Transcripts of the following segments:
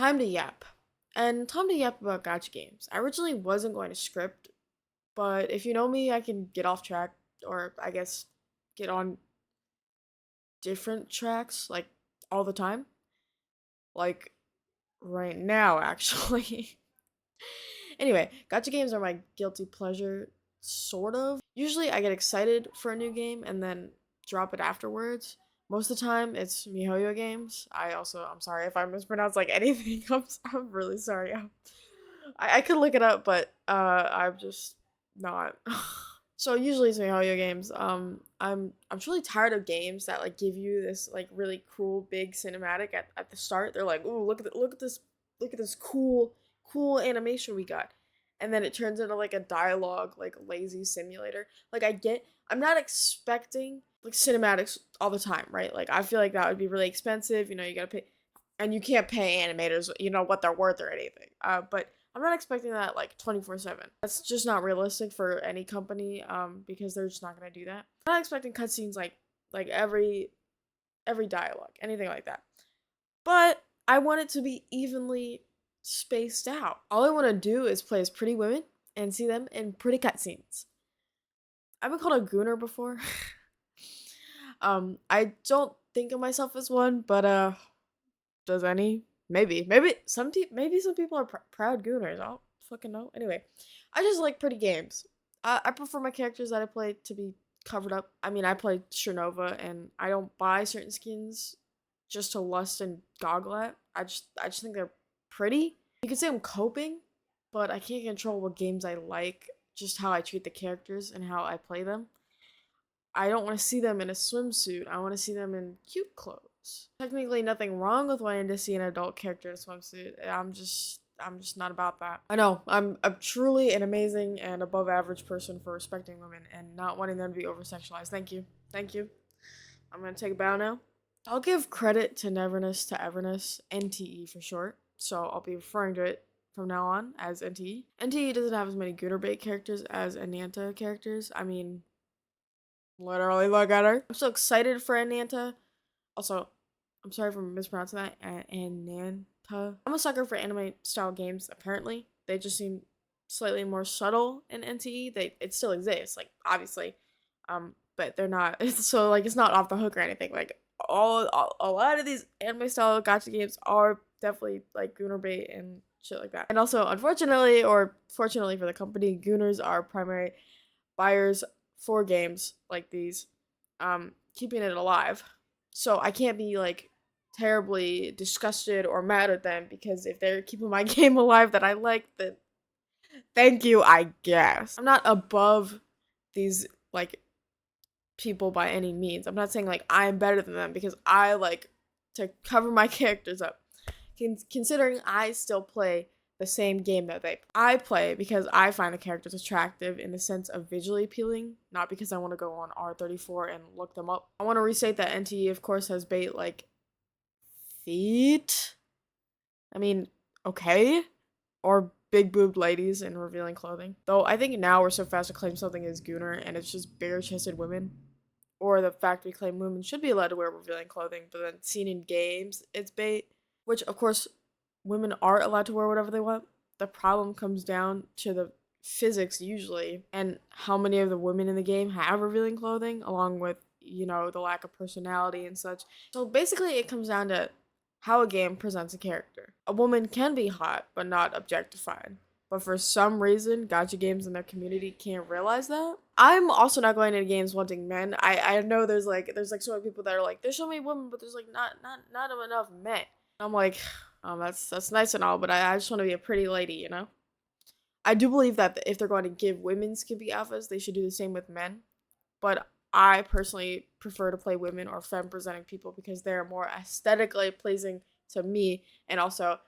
time to yap. And time to yap about gacha games. I originally wasn't going to script, but if you know me, I can get off track, or I guess get on different tracks, like all the time. Like right now, actually. Anyway, gacha games are my guilty pleasure, sort of. Usually I get excited for a new game and then drop it afterwards. Most of the time, it's MiHoYo games. I'm sorry if I mispronounce like anything. I'm really sorry. I could look it up, but I'm just not. So usually it's MiHoYo games. I'm truly tired of games that like give you this like really cool big cinematic at the start. They're like, ooh, look at this cool animation we got, and then it turns into like a dialogue like lazy simulator. Like I'm not expecting like cinematics all the time, right? Like I feel like that would be really expensive. You know, you gotta pay, and you can't pay animators, you know, what they're worth or anything. But I'm not expecting that like 24/7. That's just not realistic for any company, because they're just not gonna do that. I'm not expecting cutscenes like every dialogue, anything like that. But I want it to be evenly spaced out. All I want to do is play as pretty women and see them in pretty cutscenes. I've been called a gooner before. I don't think of myself as one, but does any? Maybe some people are proud gooners. I don't fucking know. Anyway, I just like pretty games. I prefer my characters that I play to be covered up. I mean, I play Shernova, and I don't buy certain skins just to lust and goggle at. I just think they're pretty. You could say I'm coping, but I can't control what games I like, just how I treat the characters and how I play them. I don't want to see them in a swimsuit. I want to see them in cute clothes. Technically, nothing wrong with wanting to see an adult character in a swimsuit. I'm just not about that. I know I'm truly an amazing and above average person for respecting women and not wanting them to be over sexualized. Thank you. I'm gonna take a bow now. I'll give credit to Neverness to Everness, NTE for short. So I'll be referring to it from now on as NTE. NTE doesn't have as many Goonerbait characters as Ananta characters. I mean, literally look at her. I'm so excited for Ananta. Also, I'm sorry for mispronouncing that. Ananta. I'm a sucker for anime style games. Apparently, they just seem slightly more subtle in NTE. It still exists, like obviously, but they're not. So like it's not off the hook or anything. Like a lot of these anime style gacha games are definitely like Gooner bait and shit like that. And also, unfortunately or fortunately for the company, Gooners are primary buyers for games like these, keeping it alive. So I can't be like terribly disgusted or mad at them because if they're keeping my game alive that I like, then thank you, I guess. I'm not above these like people by any means. I'm not saying like I'm better than them because I like to cover my characters up. Considering I still play the same game that I play because I find the characters attractive in the sense of visually appealing, not because I want to go on R34 and look them up. I want to restate that NTE of course has bait like feet. I mean, okay. Or big boobed ladies in revealing clothing. Though I think now we're so fast to claim something as gooner and it's just bare chested women. Or the fact we claim women should be allowed to wear revealing clothing, but then seen in games, it's bait. Which, of course, women are allowed to wear whatever they want. The problem comes down to the physics, usually, and how many of the women in the game have revealing clothing, along with, you know, the lack of personality and such. So basically, it comes down to how a game presents a character. A woman can be hot, but not objectified. But for some reason, gacha games in their community can't realize that. I'm also not going into games wanting men. I know there's so many people that are like there's so many women, but there's like not enough men. I'm like, that's nice and all, but I just want to be a pretty lady, you know. I do believe that if they're going to give women skimpy alphas, they should do the same with men. But I personally prefer to play women or femme presenting people because they're more aesthetically pleasing to me, and also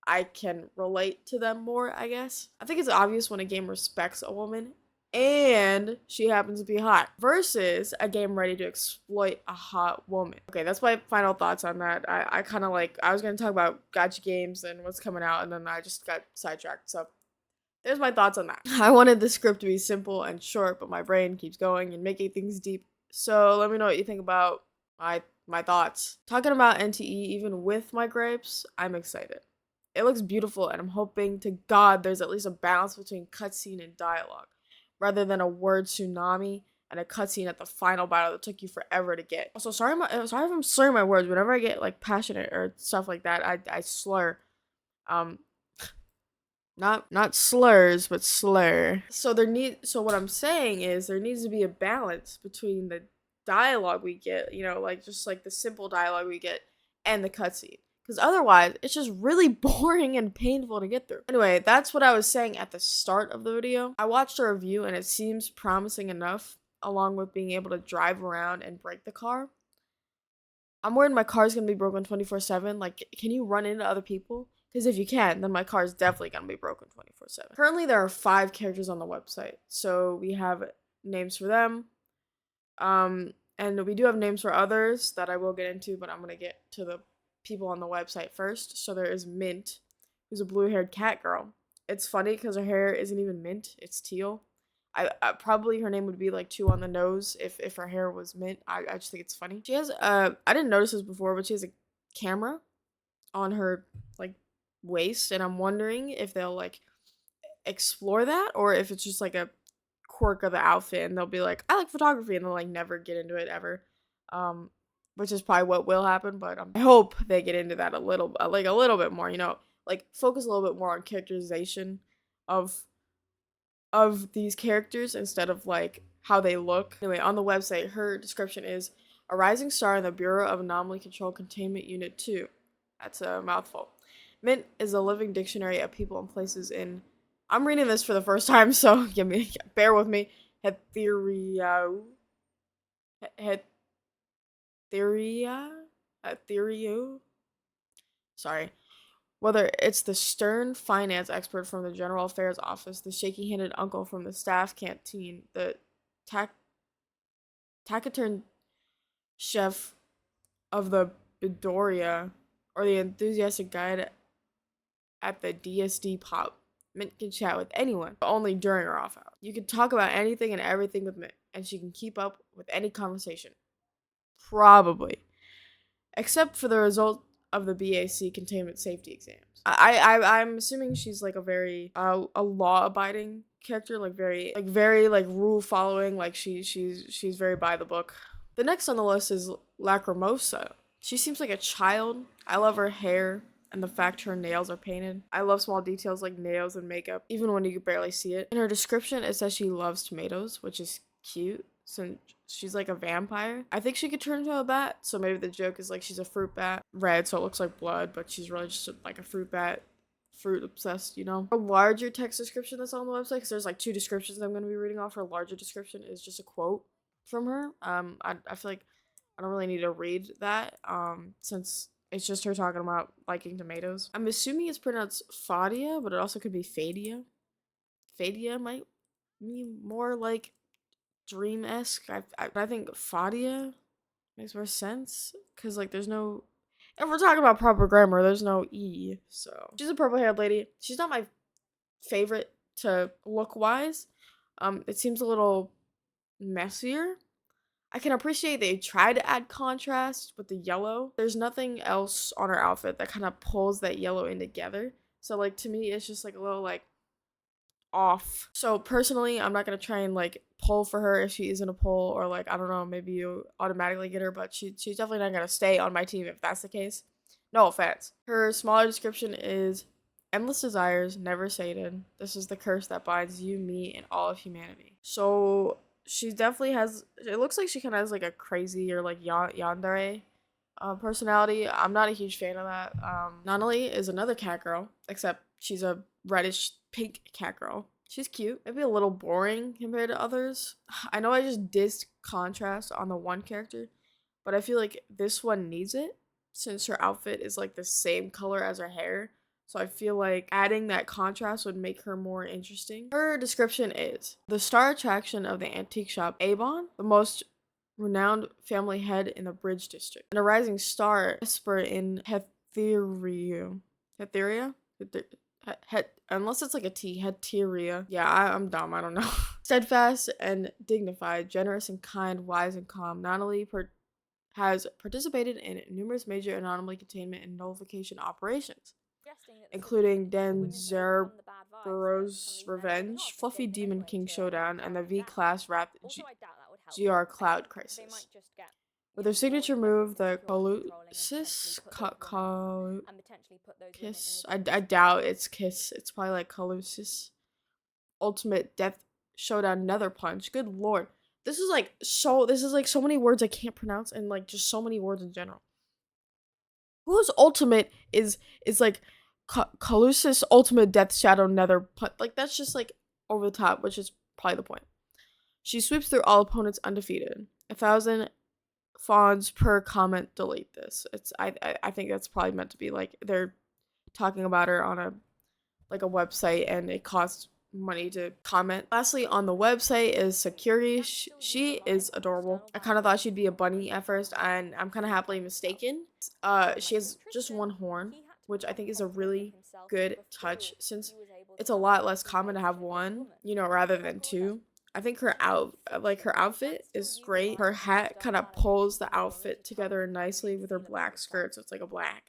I can relate to them more, I guess. I think it's obvious when a game respects a woman and she happens to be hot versus a game ready to exploit a hot woman. Okay, that's my final thoughts on that. I kind of like, I was going to talk about gacha games and what's coming out, and then I just got sidetracked. So there's my thoughts on that. I wanted the script to be simple and short, but my brain keeps going and making things deep. So let me know what you think about my thoughts. Talking about NTE, even with my gripes, I'm excited. It looks beautiful, and I'm hoping to God there's at least a balance between cutscene and dialogue, rather than a word tsunami and a cutscene at the final battle that took you forever to get. Also, sorry if I'm slurring my words. Whenever I get like passionate or stuff like that, I slur. Um, not slurs, but slur. So what I'm saying is there needs to be a balance between the dialogue we get, like just like the simple dialogue we get, and the cutscene. Because otherwise, it's just really boring and painful to get through. Anyway, that's what I was saying at the start of the video. I watched a review and it seems promising enough, along with being able to drive around and break the car. I'm worried my car's gonna be broken 24/7. Like, can you run into other people? Because if you can, then my car is definitely gonna be broken 24/7. Currently, there are 5 characters on the website, so we have names for them. And we do have names for others that I will get into, but I'm gonna get to the people on the website first. So there is Mint, who's a blue-haired cat girl. It's funny because her hair isn't even mint; it's teal. I probably her name would be like 2 on the nose if her hair was mint. I just think it's funny. She has I didn't notice this before, but she has a camera on her like waist, and I'm wondering if they'll like explore that or if it's just like a quirk of the outfit and they'll be like, I like photography, and they'll like never get into it ever. Which is probably what will happen, but I hope they get into that a little bit more, like focus a little bit more on characterization of these characters instead of like how they look. Anyway, on the website, her description is a rising star in the Bureau of Anomaly Control Containment Unit 2. That's a mouthful. Mint is a living dictionary of people and places in. I'm reading this for the first time, so bear with me. Hetherio. Hetherio. Sorry. Whether it's the stern finance expert from the General Affairs Office, the shaky-handed uncle from the staff canteen, the taciturn chef of the Bidoria, or the enthusiastic guide at the DSD pub, Mint can chat with anyone, but only during her off hour. You can talk about anything and everything with Mint, and she can keep up with any conversation. Probably. Except for the result of the BAC containment safety exams. I'm assuming she's like a very a law abiding character, like very rule following, like she's very by the book. The next on the list is Lacrimosa. She seems like a child. I love her hair and the fact her nails are painted. I love small details like nails and makeup, even when you can barely see it. In her description, it says she loves tomatoes, which is cute. So she's like a vampire. I think she could turn into a bat, so maybe the joke is like she's a fruit bat. Red, so it looks like blood, but she's really just like a fruit bat. Fruit obsessed, A larger text description that's on the website, because there's like 2 descriptions I'm going to be reading off. Her larger description is just a quote from her. I feel like I don't really need to read that, since it's just her talking about liking tomatoes. I'm assuming it's pronounced Fadia, but it also could be Fadia. Fadia might mean more like dream-esque. I think Fadia makes more sense because like there's no, if we're talking about proper grammar, there's no E. So she's a purple-haired lady. She's not my favorite to look-wise. It seems a little messier. I can appreciate they try to add contrast with the yellow. There's nothing else on her outfit that kind of pulls that yellow in together. So like to me, it's just like a little like off. So personally, I'm not gonna try and like pull for her if she isn't a pull, or like I don't know, maybe you automatically get her, but she's definitely not gonna stay on my team if that's the case. No offense. Her smaller description is endless desires, never sated. This is the curse that binds you, me, and all of humanity. So she definitely has. It looks like she kind of has like a crazy or like yandere personality. I'm not a huge fan of that. Nanali is another cat girl, except she's a reddish pink cat girl. She's cute. Maybe a little boring compared to others. I know I just dissed contrast on the one character, but I feel like this one needs it since her outfit is like the same color as her hair. So I feel like adding that contrast would make her more interesting. Her description is the star attraction of the antique shop Avon, the most renowned family head in the Bridge District, and a rising star expert in Hetheria. Unless it's like a T, Heteria. Yeah, I'm dumb. I don't know. Steadfast and dignified, generous and kind, wise and calm. Natalie has participated in numerous major anomaly containment and nullification operations. Yes. including Danzerbero's Revenge, Fluffy Demon King Showdown, and the V-Class Wrapped GR Cloud Crisis. With her signature move, the Colossus Kiss. I doubt it's Kiss. It's probably like Colossus. Ultimate Death Showdown Nether Punch. Good lord. This is like so many words I can't pronounce, and like just so many words in general. Whose ultimate is like Colossus Ultimate Death Shadow Nether Punch? Like that's just like over the top, which is probably the point. She sweeps through all opponents undefeated. 1,000 fawns per comment. Delete this. I think that's probably meant to be like they're talking about her on a website, and it costs money to comment. Lastly, on the website is Sakuri. She is adorable. I kind of thought she'd be a bunny at first, and I'm kind of happily mistaken. She has just one horn, which I think is a really good touch, since it's a lot less common to have one, rather than two. I think her outfit is great. Her hat kind of pulls the outfit together nicely with her black skirt, so it's like a black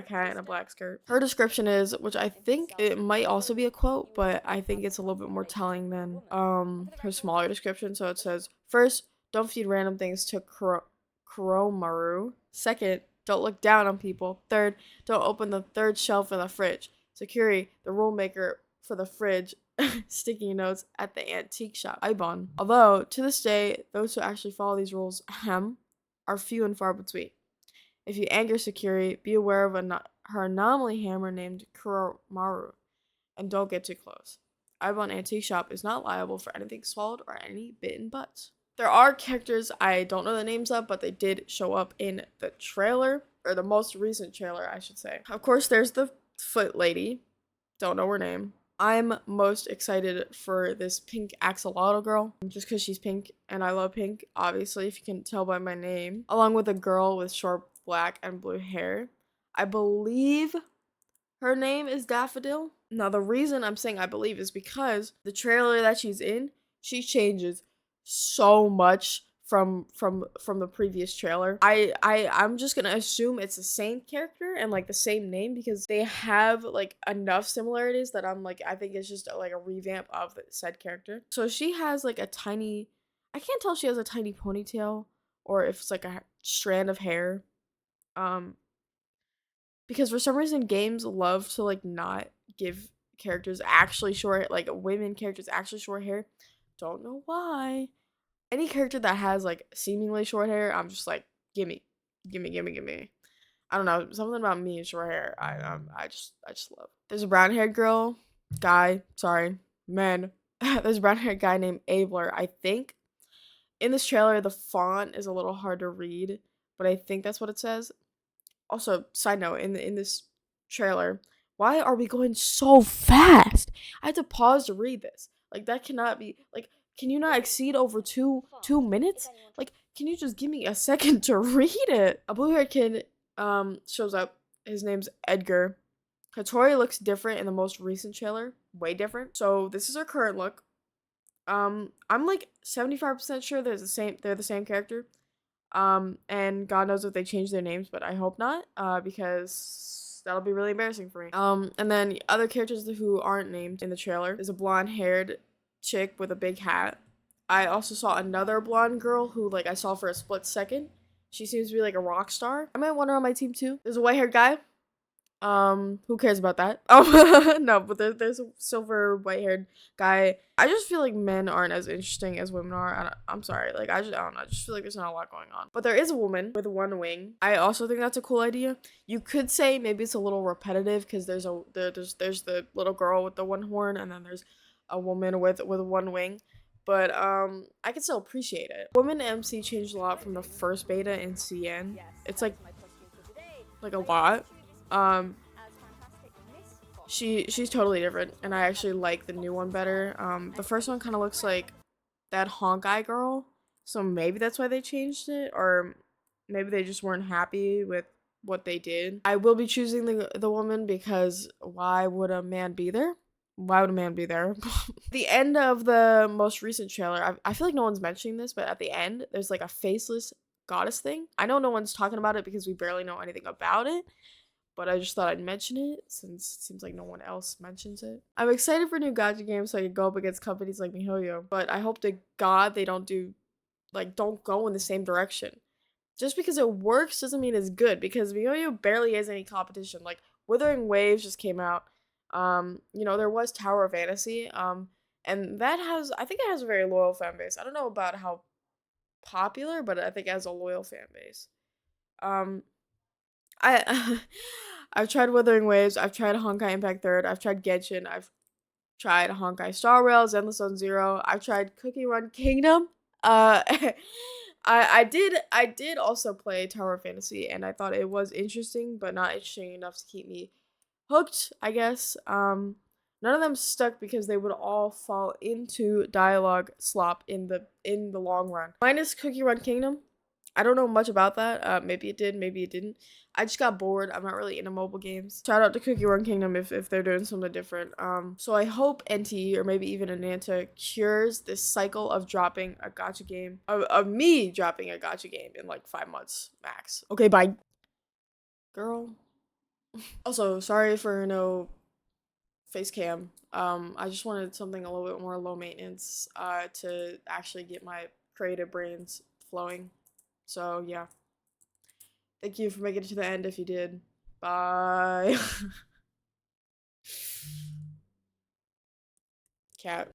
hat and a black skirt. Her description is, which I think it might also be a quote, but I think it's a little bit more telling than her smaller description. So it says, first, don't feed random things to Kuromaru. Second, don't look down on people. Third, don't open the third shelf in the fridge. Sakuri, the rule maker for the fridge, sticky notes at the antique shop. Ibon. Although, to this day, those who actually follow these rules, are few and far between. If you anger Sakuri, be aware of her anomaly hammer named Kuromaru, and don't get too close. Ibon Antique Shop is not liable for anything swallowed or any bitten butts. There are characters I don't know the names of, but they did show up in the trailer, or the most recent trailer, I should say. Of course, there's the foot lady. Don't know her name. I'm most excited for this pink axolotl girl, just because she's pink, and I love pink, obviously, if you can tell by my name. Along with a girl with short black and blue hair. I believe her name is Daffodil. Now, the reason I'm saying I believe is because the trailer that she's in, she changes so much from the previous trailer. I'm just gonna assume it's the same character and like the same name, because they have like enough similarities that I'm like, I think it's just like a revamp of the said character. So she has like a tiny, I can't tell if she has a tiny ponytail or if it's like a strand of hair. Because for some reason games love to like not give characters actually short, like women characters actually short hair. Don't know why. Any character that has like seemingly short hair, I'm just like, gimme. I don't know, something about me and short hair. I just love. There's a brown haired man. There's a brown haired guy named Abler. I think in this trailer the font is a little hard to read, but I think that's what it says. Also, side note, in this trailer, why are we going so fast? I had to pause to read this. Like, that cannot be, like, can you not exceed over two minutes? Like, can you just give me a second to read it? A blue-haired kid shows up. His name's Edgar. Hattori looks different in the most recent trailer. Way different. So, this is her current look. I'm like 75% sure they're the same character. And God knows if they change their names, but I hope not, because that'll be really embarrassing for me. And then other characters who aren't named in the trailer is a blonde-haired chick with a big hat. I also saw another blonde girl who, like, I saw for a split second. She seems to be, like, a rock star. I might want her on my team, too. There's a white-haired guy. Who cares about that? Oh, no, but there's a silver white-haired guy. I just feel like men aren't as interesting as women are. I'm sorry. Like, I don't know. I just feel like there's not a lot going on. But there is a woman with one wing. I also think that's a cool idea. You could say maybe it's a little repetitive, because there's the little girl with the one horn, and then there's a woman with one wing. But I can still appreciate it. Woman MC changed a lot from the first beta in CN. It's like a lot. She's totally different, and I actually like the new one better. The first one kind of looks like that Honkai girl, so maybe that's why they changed it, or maybe they just weren't happy with what they did. I will be choosing the woman, because why would a man be there? The end of the most recent trailer, I feel like no one's mentioning this, but at the end, there's like a faceless goddess thing. I know no one's talking about it because we barely know anything about it, but I just thought I'd mention it since it seems like no one else mentions it. I'm excited for new gacha games so I can go up against companies like MiHoYo, but I hope to God they don't go in the same direction. Just because it works doesn't mean it's good, because MiHoYo barely has any competition. Like Wuthering Waves just came out. There was Tower of Fantasy. And that has I think it has a very loyal fan base. I don't know about how popular, but I think it has a loyal fan base. Um, I I've tried Wuthering Waves. I've tried Honkai Impact Third. I've tried Genshin. I've tried Honkai Star Rail, Endless Zone Zero. I've tried Cookie Run Kingdom. I did also play Tower of Fantasy, and I thought it was interesting, but not interesting enough to keep me hooked, I guess. None of them stuck because they would all fall into dialogue slop in the long run. Minus Cookie Run Kingdom. I don't know much about that. Maybe it did, maybe it didn't. I just got bored. I'm not really into mobile games. Shout out to Cookie Run Kingdom if they're doing something different. So I hope NT or maybe even Ananta cures this cycle of dropping a gacha game, of me dropping a gacha game in like 5 months max. Okay, bye, girl. Also, sorry for no face cam. I just wanted something a little bit more low maintenance, to actually get my creative brains flowing. So yeah. Thank you for making it to the end if you did. Bye. Cat.